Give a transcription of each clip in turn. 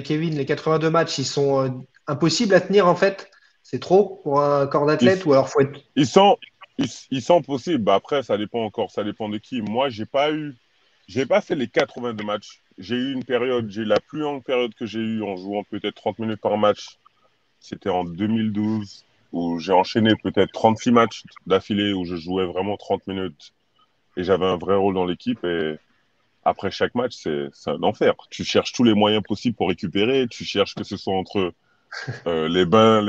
Kevin, les 82 matchs, ils sont impossibles à tenir en fait. C'est trop pour un corps Ils, d'athlète ou alors faut être. ils sont, ils sont possibles. Bah, après, ça dépend encore, ça dépend de qui. Moi, j'ai pas fait les 82 matchs. J'ai eu une période, j'ai la plus longue période que j'ai eue en jouant peut-être 30 minutes par match. C'était en 2012 où j'ai enchaîné peut-être 36 matchs d'affilée où je jouais vraiment 30 minutes et j'avais un vrai rôle dans l'équipe. Et après chaque match, c'est un enfer. Tu cherches tous les moyens possibles pour récupérer. Tu cherches que ce soit entre les bains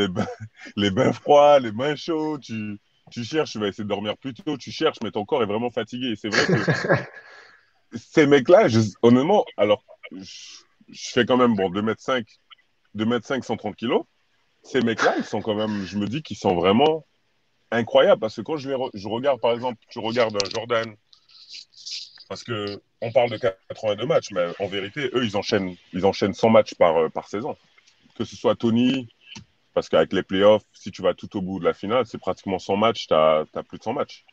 froids, les bains chauds. Tu cherches, tu vas essayer de dormir plus tôt. Tu cherches, mais ton corps est vraiment fatigué. Et c'est vrai que ces mecs-là, honnêtement, alors, je fais quand même, bon, 2 m 5, 130 kilos. Ces mecs-là, ils sont quand même, je me dis qu'ils sont vraiment incroyables parce que quand je regarde, par exemple, tu regardes un Jordan, parce que on parle de 82 matchs, mais en vérité, eux, ils enchaînent 100 matchs par saison. Que ce soit Tony, parce qu'avec les playoffs, si tu vas tout au bout de la finale, c'est pratiquement 100 matchs, tu as plus de 100 matchs.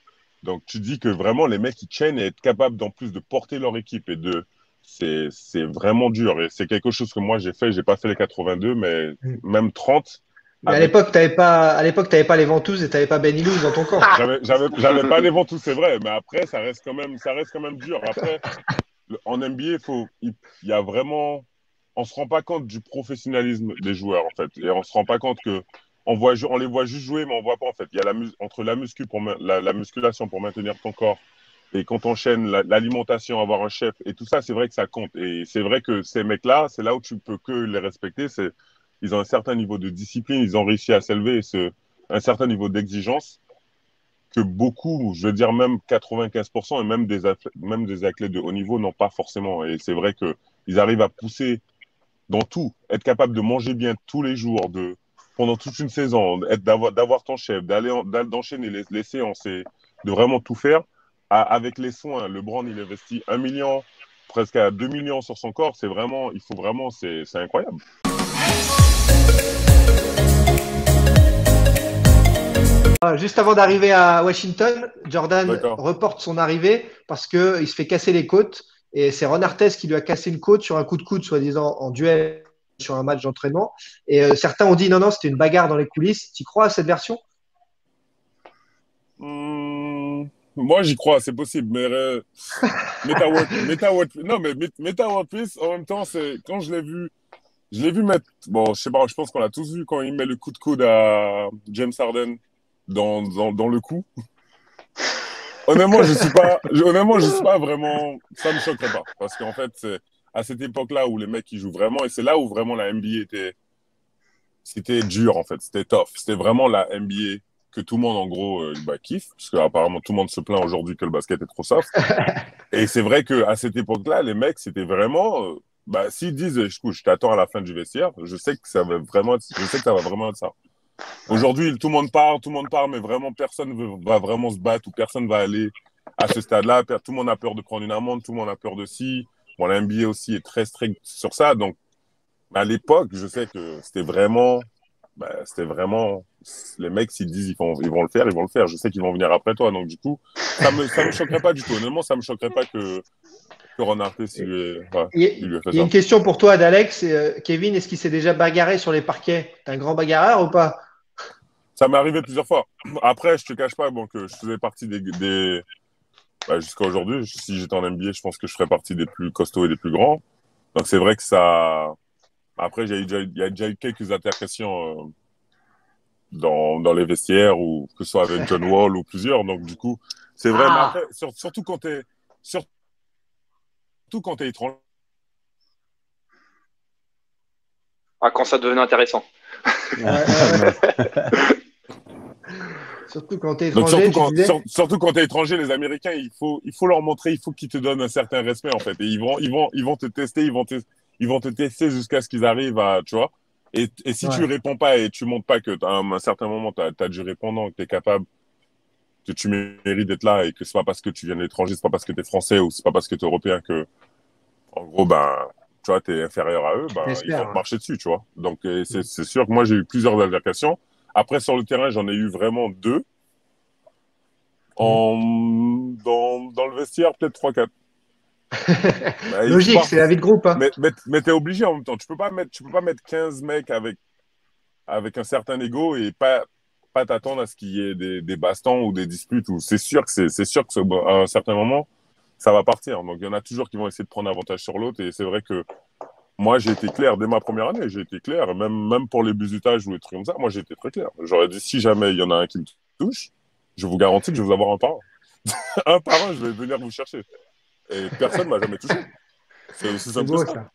Donc tu dis que vraiment, les mecs, ils chaînent et être capables d'en plus de porter leur équipe et de. C'est vraiment dur. Et c'est quelque chose que moi, j'ai fait. J'ai pas fait les 82, mais même 30 Mais avec. t'avais pas les ventouses et t'avais pas Ben Illouz dans ton camp. J'avais pas les vents, tout c'est vrai, mais après, ça reste quand même dur. Après, en NBA, il y a vraiment, on se rend pas compte du professionnalisme des joueurs en fait, et on se rend pas compte que on les voit juste jouer, mais on voit pas en fait. Il y a entre la muscu pour la musculation pour maintenir ton corps et quand on enchaîne l'alimentation, avoir un chef et tout ça, c'est vrai que ça compte. Et c'est vrai que ces mecs-là, c'est là où tu peux que les respecter. Ils ont un certain niveau de discipline, ils ont réussi à s'élever un certain niveau d'exigence que beaucoup, je veux dire même 95% et même des athlètes de haut niveau n'ont pas forcément. Et c'est vrai qu'ils arrivent à pousser dans tout, être capable de manger bien tous les jours, pendant toute une saison, d'avoir ton chef, d'enchaîner les séances et de vraiment tout faire. Avec les soins, LeBron, il investit 1 million, presque à 2 millions sur son corps. Il faut vraiment, c'est incroyable. Juste avant d'arriver à Washington, Jordan D'accord. reporte son arrivée parce qu'il se fait casser les côtes et c'est Ron Artest qui lui a cassé une côte sur un coup de coude, soi-disant en duel sur un match d'entraînement. Et certains ont dit non, non, c'était une bagarre dans les coulisses. Tu crois à cette version? Moi, j'y crois, c'est possible, mais non, mais Meta World Peace, en même temps, c'est quand je l'ai vu mettre, bon, je sais pas, je pense qu'on l'a tous vu quand il met le coup de coude à James Harden dans le coup. Honnêtement, je suis pas vraiment, ça me choquerait pas, parce qu'en fait, c'est à cette époque-là où les mecs ils jouent vraiment, et c'est là où vraiment la NBA c'était dur en fait, c'était tough, c'était vraiment la NBA que tout le monde en gros kiffe, parce que apparemment tout le monde se plaint aujourd'hui que le basket est trop soft. Et c'est vrai que à cette époque-là, les mecs, c'était vraiment, s'ils disent, écoute, je t'attends à la fin du vestiaire, je sais que je sais que ça va vraiment être ça. Ouais. Aujourd'hui, tout le monde parle, mais vraiment personne va vraiment se battre ou personne va aller à ce stade-là. Tout le monde a peur de prendre une amende, tout le monde a peur de si. Bon, la NBA aussi est très strict sur ça. Donc, à l'époque, je sais que c'était vraiment, les mecs, s'ils disent ils vont le faire, ils vont le faire. Je sais qu'ils vont venir après toi. Donc, du coup, ça me choquerait pas du tout. Honnêtement, ça me choquerait pas que Ron Artest, ouais, il lui a fait Il y a ça. une question pour toi, d'Alex. Kevin, est-ce qu'il s'est déjà bagarré sur les parquets? T'es un grand bagarreur ou pas? Ça m'est arrivé plusieurs fois. Après, je te cache pas, bon, que je faisais partie jusqu'à aujourd'hui, si j'étais en NBA, je pense que je ferais partie des plus costauds et des plus grands. Donc c'est vrai que ça. Après, il y a déjà eu quelques altercations dans les vestiaires, ou que ce soit avec John Wall ou plusieurs. Donc du coup, c'est vrai. Mais après, Ah, surtout quand t'es étranger. Ah, quand ça devenait intéressant. ouais. Surtout quand t'es Donc étranger, tu disais. surtout quand t'es étranger, les Américains, il faut leur montrer, il faut qu'ils te donnent un certain respect en fait. Et ils vont te tester, ils vont te tester jusqu'à ce qu'ils arrivent à, tu vois. Et si tu Ouais, réponds pas et tu montres pas que à un certain moment t'as du répondant, que t'es capable, que tu mérites d'être là et que c'est pas parce que tu viens de l'étranger, c'est pas parce que t'es français ou c'est pas parce que t'es européen que, en gros, tu vois, t'es inférieur à eux, ils vont j'espère. te Ouais. marcher dessus, tu vois. Donc c'est sûr que moi j'ai eu plusieurs altercations. Après sur le terrain, j'en ai eu vraiment deux. Mhm. Dans le vestiaire, peut-être trois quatre. Bah, Logique, c'est la vie de groupe. Hein. Mais t'es obligé en même temps. Tu peux pas mettre 15 mecs avec un certain ego et pas t'attendre à ce qu'il y ait des bastons ou des disputes. C'est sûr que à un certain moment, ça va partir. Donc, il y en a toujours qui vont essayer de prendre avantage sur l'autre. Et c'est vrai que moi, j'ai été clair dès ma première année. J'ai été clair. Même pour les busutages ou les trucs comme ça, moi, j'ai été très clair. J'aurais dit, si jamais il y en a un qui me touche, je vous garantis que je vais vous avoir un par un. Un par un, je vais venir vous chercher. Et personne ne m'a jamais touché. C'est aussi C'est simple que beau ça. ça.